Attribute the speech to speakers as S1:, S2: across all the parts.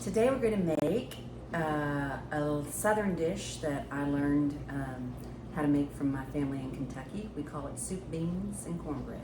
S1: Today we're going to make a southern dish that I learned how to make from my family in Kentucky. We call it soup beans and cornbread.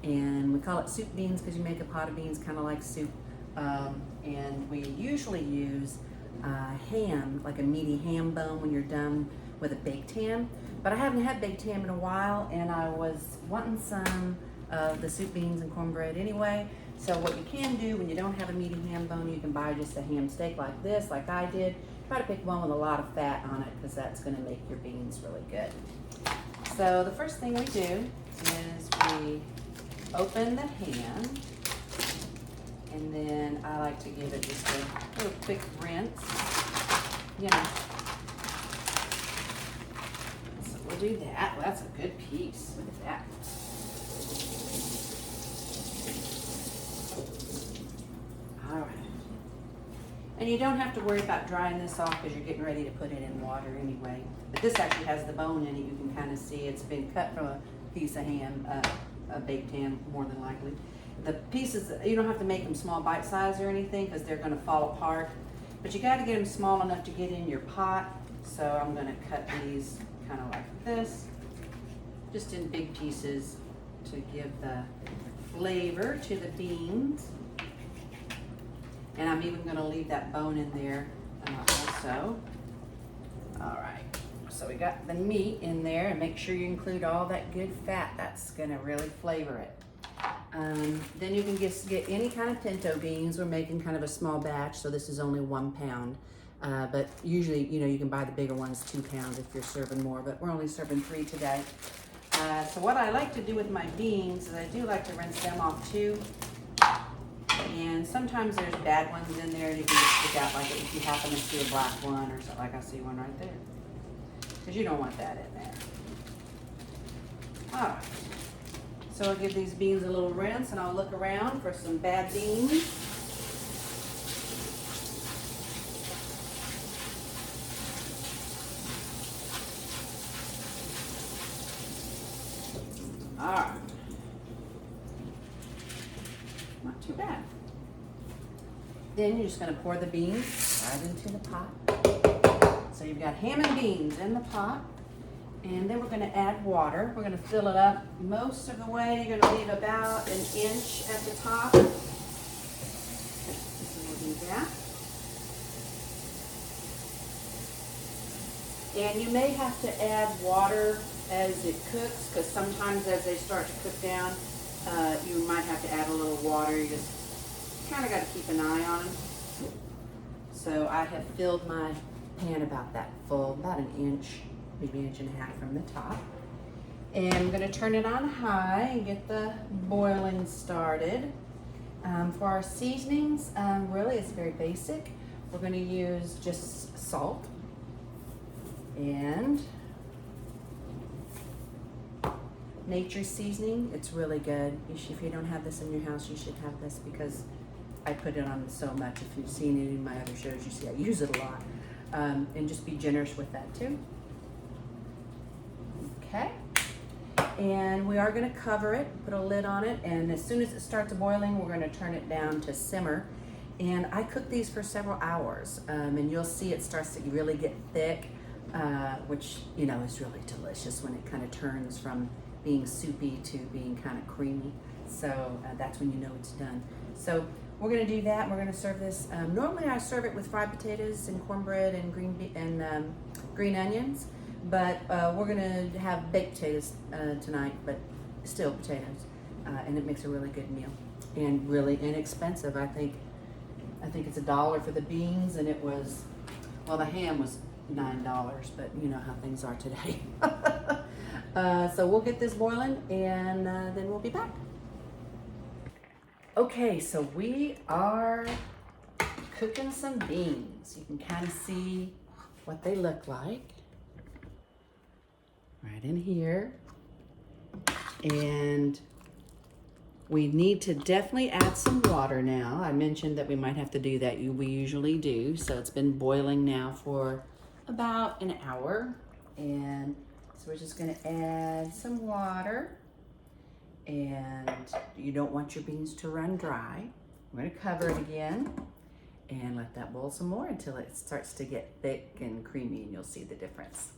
S1: And we call it soup beans because you make a pot of beans kind of like soup. And we usually use ham, like a meaty ham bone when you're done with a baked ham. But I haven't had baked ham in a while, and I was wanting some of the soup beans and cornbread anyway. So what you can do when you don't have a meaty ham bone, you can buy just a ham steak like this, like I did. Try to pick one with a lot of fat on it because that's going to make your beans really good. So the first thing we do is we open the ham, and then I like to give it just a little quick rinse, you know. So we'll do that. Well, that's a good piece. Look at that. All right. And you don't have to worry about drying this off because you're getting ready to put it in water anyway. But this actually has the bone in it. You can kind of see it's been cut from a piece of ham, a baked ham, more than likely. The pieces, you don't have to make them small bite size or anything because they're going to fall apart. But you got to get them small enough to get in your pot. So I'm going to cut these kind of like this, just in big pieces to give the flavor to the beans. And I'm even going to leave that bone in there also. All right, so we got the meat in there, and make sure you include all that good fat. That's going to really flavor it. Then you can just get any kind of pinto beans. We're making kind of a small batch, so this is only 1 pound. But usually, you know, you can buy the bigger ones, 2 pounds if you're serving more, but we're only serving 3 today. So what I like to do with my beans is I do like to rinse them off too. And sometimes there's bad ones in there, and you can just stick out like it if you happen to see a black one or something. Like I see one right there, because you don't want that in there. All right, so I'll give these beans a little rinse, and I'll look around for some bad beans. All right, not too bad. Then you're just going to pour the beans right into the pot. So you've got ham and beans in the pot. And then we're going to add water. We're going to fill it up most of the way. You're going to leave about 1 inch at the top. So we'll do that. And you may have to add water as it cooks, because sometimes as they start to cook down, you might have to add a little water. You just kind of got to keep an eye on them. So I have filled my pan about that full, about 1 inch, maybe 1.5 inches from the top. And I'm going to turn it on high and get the boiling started. For our seasonings, really it's very basic. We're going to use just salt and nature seasoning. It's really good. If you don't have this in your house, you should have this, because I put it on so much. If you've seen it in my other shows, you see I use it a lot. And just be generous with that too. Okay. And we are going to cover it, put a lid on it, and as soon as it starts boiling, we're going to turn it down to simmer. And I cook these for several hours, and you'll see it starts to really get thick, which, you know, is really delicious when it kind of turns from being soupy to being kind of creamy. So that's when you know it's done. So we're going to do that. We're going to serve this. Normally I serve it with fried potatoes and cornbread and green onions, but we're going to have baked potatoes tonight, but still potatoes, and it makes a really good meal and really inexpensive. I think it's $1 for the beans, and it was, well, the ham was $9, but you know how things are today. So we'll get this boiling, and then we'll be back. Okay, so we are cooking some beans. You can kind of see what they look like right in here. And we need to definitely add some water now. I mentioned that we might have to do that. We usually do. So it's been boiling now for about an hour. And so we're just going to add some water. And you don't want your beans to run dry. We're going to cover it again. and let that boil some more until it starts to get thick and creamy, and you'll see the difference.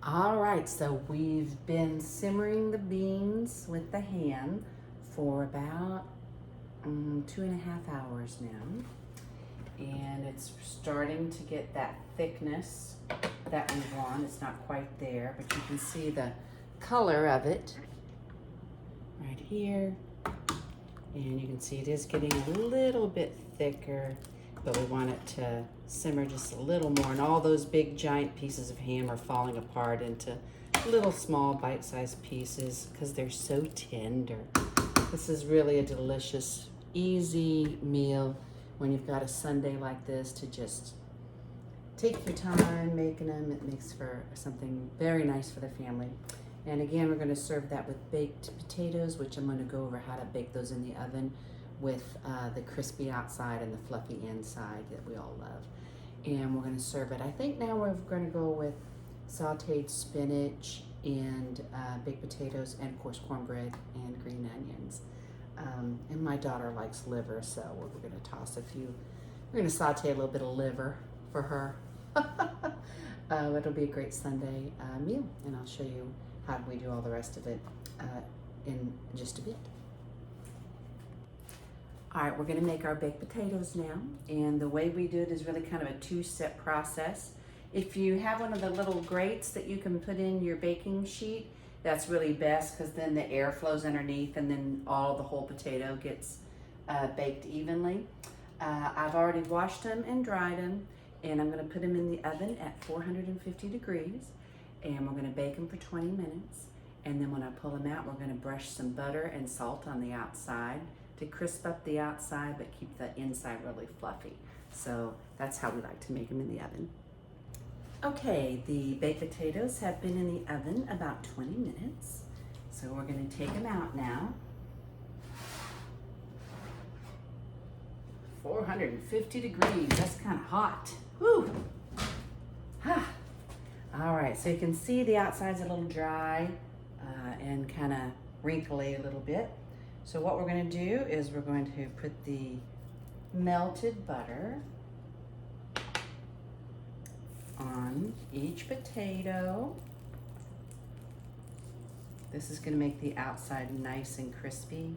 S1: All right, so we've been simmering the beans with the ham for about 2.5 hours now. And it's starting to get that thickness that we want. It's not quite there, but you can see the color of it right here. And you can see it is getting a little bit thicker, but we want it to simmer just a little more. And all those big giant pieces of ham are falling apart into little small bite-sized pieces because they're so tender. This is really a delicious, easy meal when you've got a Sunday like this to just take your time making them. It makes for something very nice for the family. And again, we're going to serve that with baked potatoes, which I'm going to go over how to bake those in the oven with the crispy outside and the fluffy inside that we all love. And we're going to serve it. I think now we're going to go with sauteed spinach and baked potatoes, and of course cornbread and green onions. And my daughter likes liver, so we're going to toss a few. We're going to saute a little bit of liver for her. It'll be a great Sunday meal, and I'll show you how we do all the rest of it in just a bit. All right, we're going to make our baked potatoes now, and the way we do it is really kind of a two-step process. If you have one of the little grates that you can put in your baking sheet, that's really best because then the air flows underneath and then all the whole potato gets baked evenly. I've already washed them and dried them, and I'm going to put them in the oven at 450 degrees, and we're going to bake them for 20 minutes. And then when I pull them out, we're going to brush some butter and salt on the outside to crisp up the outside but keep the inside really fluffy. So that's how we like to make them in the oven. Okay, the baked potatoes have been in the oven about 20 minutes. So we're going to take them out now. 450 degrees, that's kind of hot. Whew. Ah. All right, so you can see the outside's a little dry and kind of wrinkly a little bit. So what we're going to do is we're going to put the melted butter on each potato. This is going to make the outside nice and crispy.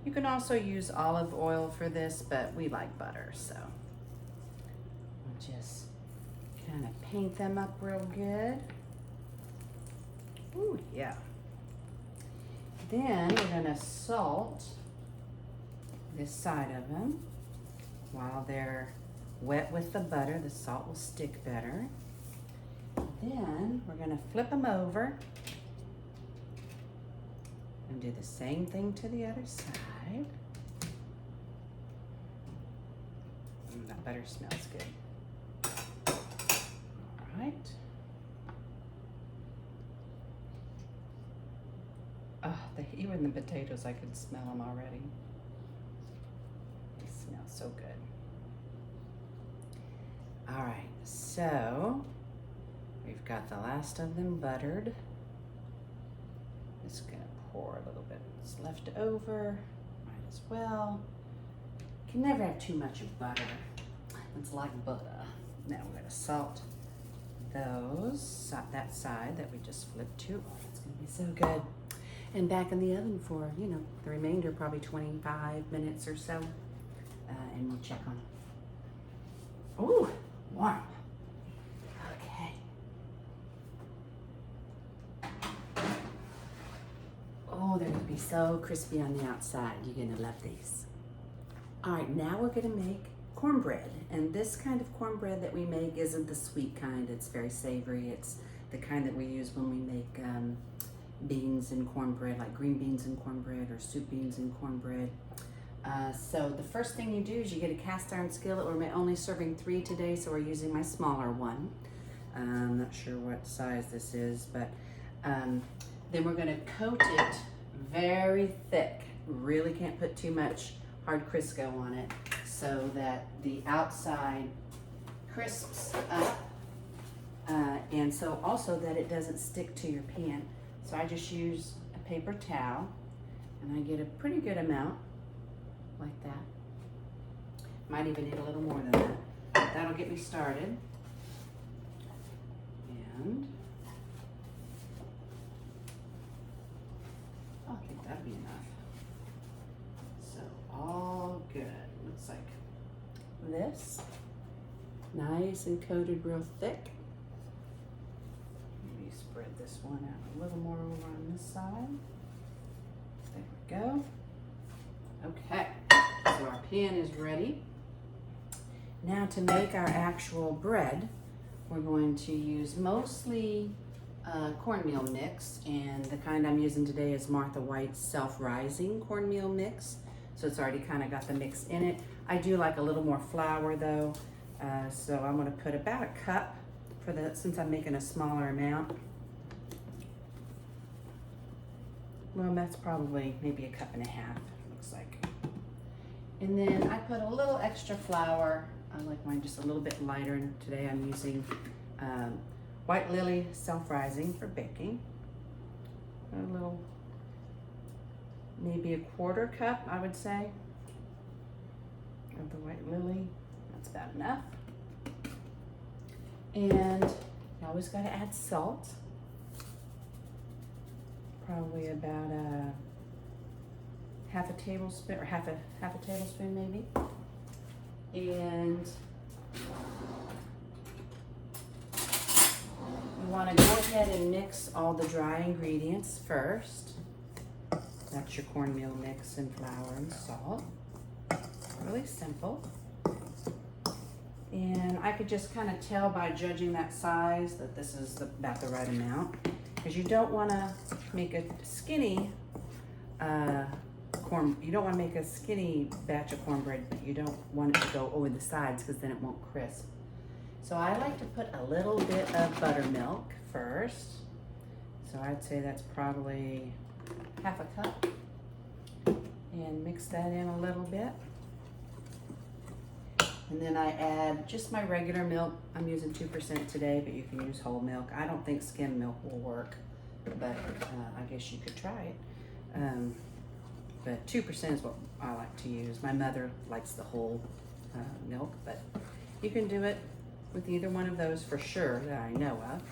S1: You can also use olive oil for this, but we like butter, so we'll just kind of paint them up real good. Ooh, yeah. Then we're going to salt this side of them while they're wet with the butter. The salt will stick better. Then we're going to flip them over and do the same thing to the other side. That butter smells good. All right. Oh, even the potatoes, I could smell them already. They smell so good. All right, so we've got the last of them buttered. Just gonna pour a little bit that's left over, might as well. Can never have too much of butter. It's like butter. Now we're gonna salt that side that we just flipped to. Oh, it's gonna be so good. And back in the oven for, the remainder, probably 25 minutes or so. And we'll check on it. Ooh, warm. Okay. Oh, they're gonna be so crispy on the outside. You're gonna love these. All right, now we're gonna make cornbread. And this kind of cornbread that we make isn't the sweet kind. It's very savory. It's the kind that we use when we make beans and cornbread, like green beans and cornbread or soup beans and cornbread. So the first thing you do is you get a cast iron skillet. We're only serving 3 today, so we're using my smaller one. I'm not sure what size this is, but then we're gonna coat it very thick. Really can't put too much hard Crisco on it so that the outside crisps up, and so also that it doesn't stick to your pan. So I just use a paper towel, and I get a pretty good amount, like that. Might even need a little more than that. But that'll get me started. And I think that'll be enough. So all good. Looks like this. Nice and coated real thick. Maybe spread this one out a little more over on this side. There we go. Okay, so our pan is ready. Now to make our actual bread, we're going to use mostly cornmeal mix, and the kind I'm using today is Martha White's self-rising cornmeal mix. So it's already kind of got the mix in it. I do like a little more flour though, so I'm gonna put about a cup for since I'm making a smaller amount. Well, that's probably maybe a cup and a half, looks like. And then I put a little extra flour. I like mine just a little bit lighter, and today I'm using White Lily self-rising for baking. A little, maybe a quarter cup, I would say, of the White Lily. That's about enough. And you always got to add salt. Probably about a half a tablespoon, or half a tablespoon maybe. And you want to go ahead and mix all the dry ingredients first. That's your cornmeal mix and flour and salt. Really simple. And I could just kind of tell by judging that size that this is about the right amount, because you don't want to make a skinny you don't want to make a skinny batch of cornbread, but you don't want it to go over the sides because then it won't crisp. So I like to put a little bit of buttermilk first. So I'd say that's probably half a cup. And mix that in a little bit. And then I add just my regular milk. I'm using 2% today, but you can use whole milk. I don't think skim milk will work, but I guess you could try it. But 2% is what I like to use. My mother likes the whole milk, but you can do it with either one of those for sure that I know of.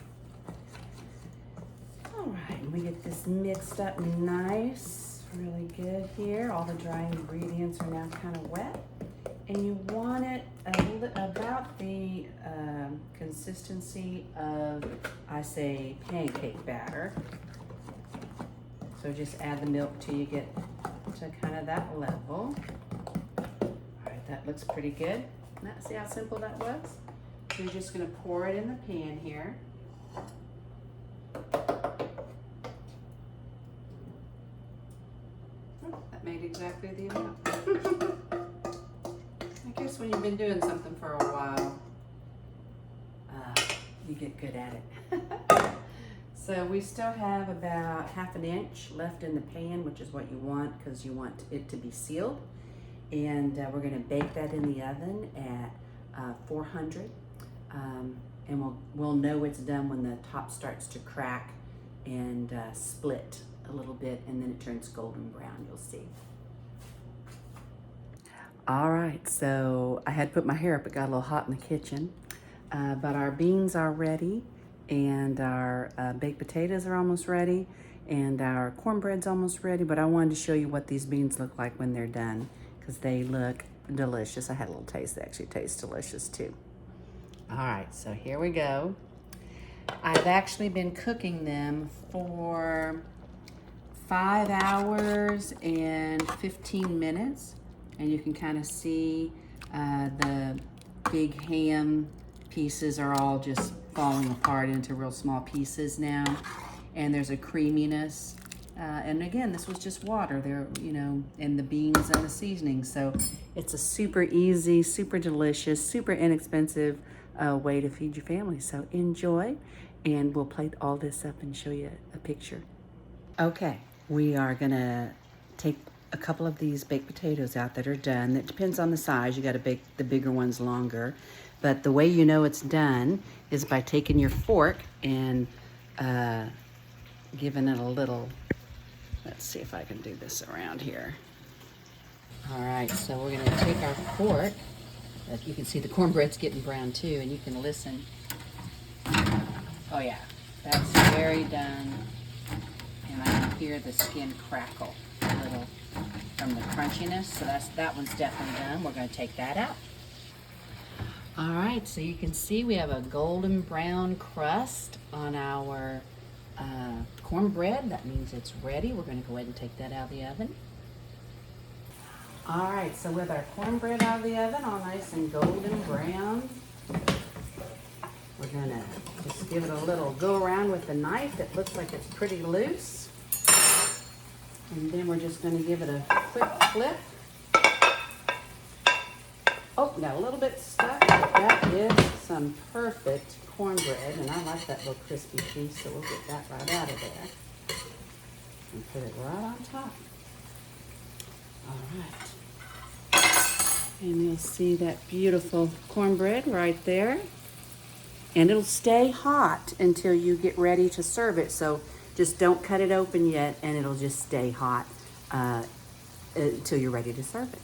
S1: All right, and we get this mixed up nice, really good here. All the dry ingredients are now kind of wet. And you want it about the consistency of, I say, pancake batter. So just add the milk till you get to kind of that level. All right, that looks pretty good. See how simple that was? So you're just gonna pour it in the pan here. Oh, that made exactly the amount. I guess when you've been doing something for a while, you get good at it. So we still have about half an inch left in the pan, which is what you want because you want it to be sealed. And we're gonna bake that in the oven at 400. And we'll know it's done when the top starts to crack and split a little bit, and then it turns golden brown, you'll see. All right, so I had put my hair up, it got a little hot in the kitchen, but our beans are ready, and our baked potatoes are almost ready, and our cornbread's almost ready, but I wanted to show you what these beans look like when they're done, because they look delicious. I had a little taste, they actually taste delicious too. All right, so here we go. I've actually been cooking them for 5 hours and 15 minutes. And you can kind of see the big ham pieces are all just falling apart into real small pieces now. And there's a creaminess. And again, this was just water there, you know, and the beans and the seasoning. So it's a super easy, super delicious, super inexpensive way to feed your family. So enjoy, and we'll plate all this up and show you a picture. Okay, we are gonna take a couple of these baked potatoes out that are done. It depends on the size. You got to bake the bigger ones longer. But the way you know it's done is by taking your fork and giving it a little, let's see if I can do this around here. All right, so we're going to take our fork But you can see the cornbread's getting brown too, and you can listen. Oh yeah, that's very done. And I can hear the skin crackle a little from the crunchiness. So that one's definitely done. We're going to take that out. All right, so you can see we have a golden brown crust on our cornbread. That means it's ready. We're going to go ahead and take that out of the oven. All right, so with our cornbread out of the oven, all nice and golden brown, we're going to just give it a little go around with the knife. It looks like it's pretty loose. And then we're just going to give it a quick flip. Oh, got a little bit stuck, but that is some perfect cornbread, and I like that little crispy piece, so we'll get that right out of there and put it right on top. All right. And you'll see that beautiful cornbread right there. And it'll stay hot until you get ready to serve it, so just don't cut it open yet, and it'll just stay hot until you're ready to serve it.